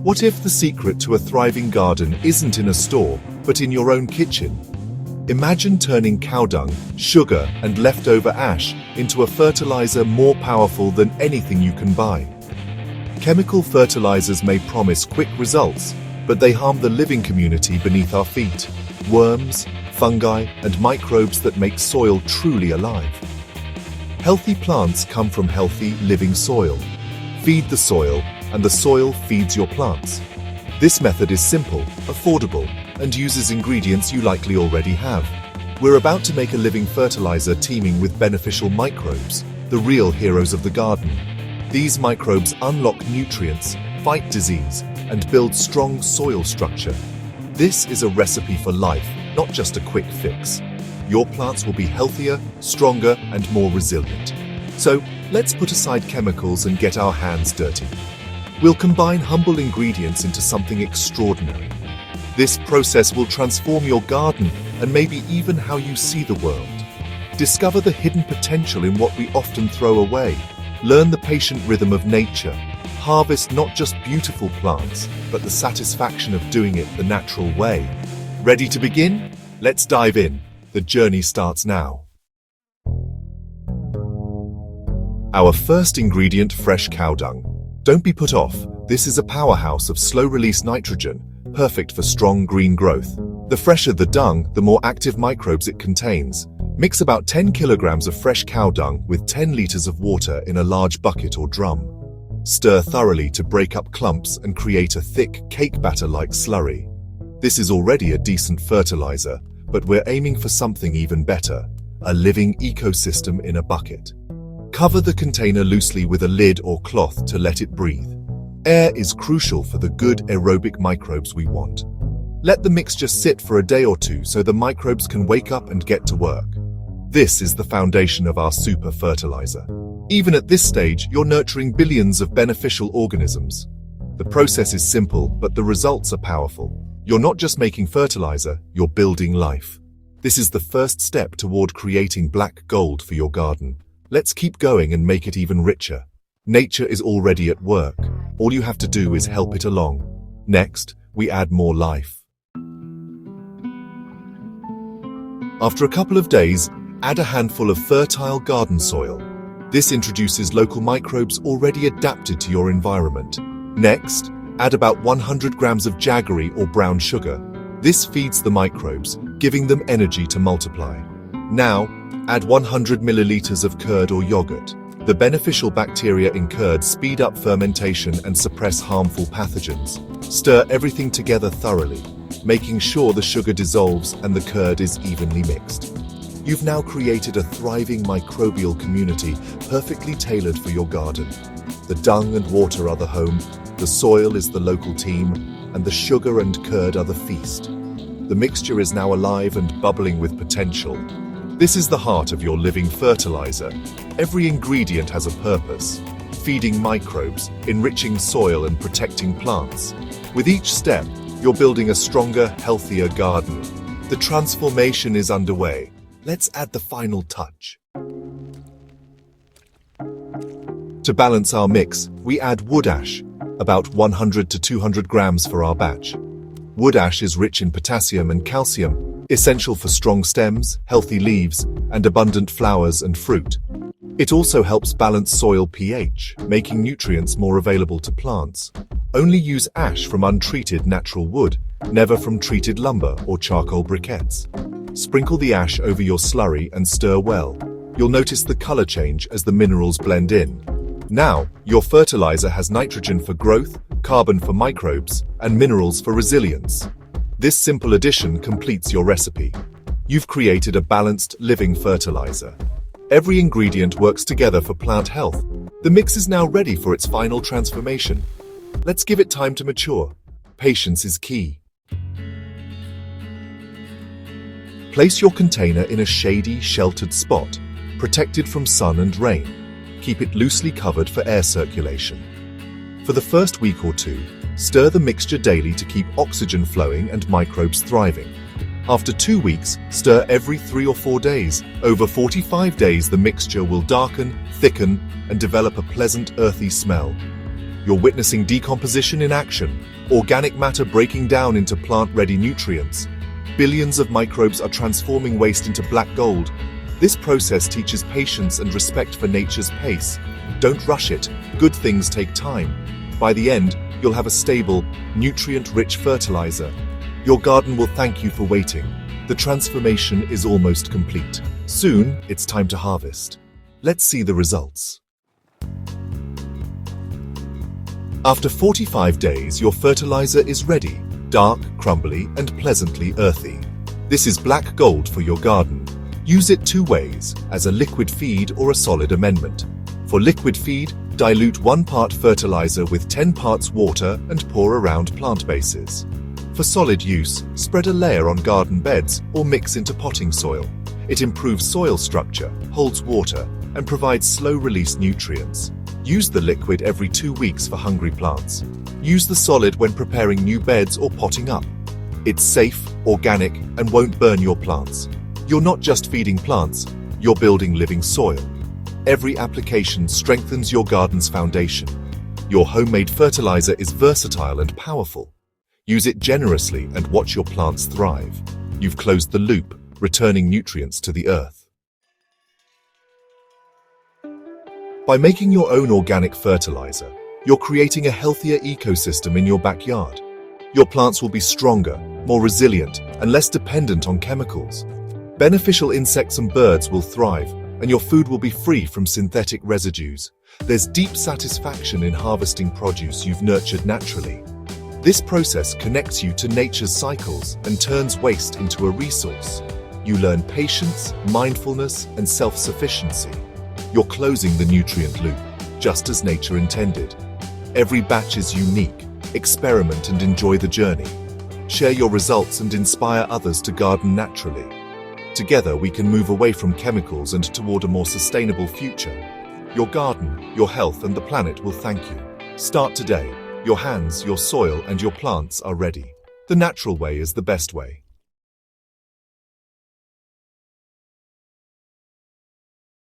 What if the secret to a thriving garden isn't in a store, but in your own kitchen? Imagine turning cow dung, sugar, and leftover ash into a fertilizer more powerful than anything you can buy. Chemical fertilizers may promise quick results, but they harm the living community beneath our feet: worms, fungi, and microbes that make soil truly alive. Healthy plants come from healthy, living soil. Feed the soil, and the soil feeds your plants. This method is simple, affordable, and uses ingredients you likely already have. We're about to make a living fertilizer teeming with beneficial microbes, the real heroes of the garden. These microbes unlock nutrients, fight disease, and build strong soil structure. This is a recipe for life, not just a quick fix. Your plants will be healthier, stronger, and more resilient. So, let's put aside chemicals and get our hands dirty. We'll combine humble ingredients into something extraordinary. This process will transform your garden and maybe even how you see the world. Discover the hidden potential in what we often throw away. Learn the patient rhythm of nature. Harvest not just beautiful plants, but the satisfaction of doing it the natural way. Ready to begin? Let's dive in. The journey starts now. Our first ingredient: fresh cow dung. Don't be put off. This is a powerhouse of slow-release nitrogen, perfect for strong green growth. The fresher the dung, the more active microbes it contains. Mix about 10 kilograms of fresh cow dung with 10 liters of water in a large bucket or drum. Stir thoroughly to break up clumps and create a thick, cake batter-like slurry. This is already a decent fertilizer, but we're aiming for something even better: a living ecosystem in a bucket. Cover the container loosely with a lid or cloth to let it breathe. Air is crucial for the good aerobic microbes we want. Let the mixture sit for a day or two so the microbes can wake up and get to work. This is the foundation of our super fertilizer. Even at this stage, you're nurturing billions of beneficial organisms. The process is simple, but the results are powerful. You're not just making fertilizer, you're building life. This is the first step toward creating black gold for your garden. Let's keep going and make it even richer. Nature is already at work. All you have to do is help it along. Next, we add more life. After a couple of days, add a handful of fertile garden soil. This introduces local microbes already adapted to your environment. Next, add about 100 grams of jaggery or brown sugar. This feeds the microbes, giving them energy to multiply. Now, add 100 milliliters of curd or yogurt. The beneficial bacteria in curd speed up fermentation and suppress harmful pathogens. Stir everything together thoroughly, making sure the sugar dissolves and the curd is evenly mixed. You've now created a thriving microbial community perfectly tailored for your garden. The dung and water are the home, the soil is the local team, and the sugar and curd are the feast. The mixture is now alive and bubbling with potential. This is the heart of your living fertilizer. Every ingredient has a purpose: feeding microbes, enriching soil, and protecting plants. With each step, you're building a stronger, healthier garden. The transformation is underway. Let's add the final touch. To balance our mix, we add wood ash, about 100 to 200 grams for our batch. Wood ash is rich in potassium and calcium, essential for strong stems, healthy leaves, and abundant flowers and fruit. It also helps balance soil pH, making nutrients more available to plants. Only use ash from untreated natural wood, never from treated lumber or charcoal briquettes. Sprinkle the ash over your slurry and stir well. You'll notice the color change as the minerals blend in. Now, your fertilizer has nitrogen for growth, carbon for microbes, and minerals for resilience. This simple addition completes your recipe. You've created a balanced, living fertilizer. Every ingredient works together for plant health. The mix is now ready for its final transformation. Let's give it time to mature. Patience is key. Place your container in a shady, sheltered spot, protected from sun and rain. Keep it loosely covered for air circulation. For the first week or two, stir the mixture daily to keep oxygen flowing and microbes thriving. After 2 weeks, stir every 3 or 4 days. Over 45 days, the mixture will darken, thicken, and develop a pleasant, earthy smell. You're witnessing decomposition in action, organic matter breaking down into plant-ready nutrients. Billions of microbes are transforming waste into black gold. This process teaches patience and respect for nature's pace. Don't rush it. Good things take time. By the end, you'll have a stable, nutrient-rich fertilizer. Your garden will thank you for waiting. The transformation is almost complete. Soon, it's time to harvest. Let's see the results. After 45 days, your fertilizer is ready, dark, crumbly, and pleasantly earthy. This is black gold for your garden. Use it two ways, as a liquid feed or a solid amendment. For liquid feed, dilute 1 part fertilizer with 10 parts water and pour around plant bases. For solid use, spread a layer on garden beds or mix into potting soil. It improves soil structure, holds water, and provides slow-release nutrients. Use the liquid every 2 weeks for hungry plants. Use the solid when preparing new beds or potting up. It's safe, organic, and won't burn your plants. You're not just feeding plants, you're building living soil. Every application strengthens your garden's foundation. Your homemade fertilizer is versatile and powerful. Use it generously and watch your plants thrive. You've closed the loop, returning nutrients to the earth. By making your own organic fertilizer, you're creating a healthier ecosystem in your backyard. Your plants will be stronger, more resilient, and less dependent on chemicals. Beneficial insects and birds will thrive, and your food will be free from synthetic residues. There's deep satisfaction in harvesting produce you've nurtured naturally. This process connects you to nature's cycles and turns waste into a resource. You learn patience, mindfulness, and self-sufficiency. You're closing the nutrient loop, just as nature intended. Every batch is unique. Experiment and enjoy the journey. Share your results and inspire others to garden naturally. Together, we can move away from chemicals and toward a more sustainable future. Your garden, your health, and the planet will thank you. Start today. Your hands, your soil, and your plants are ready. The natural way is the best way.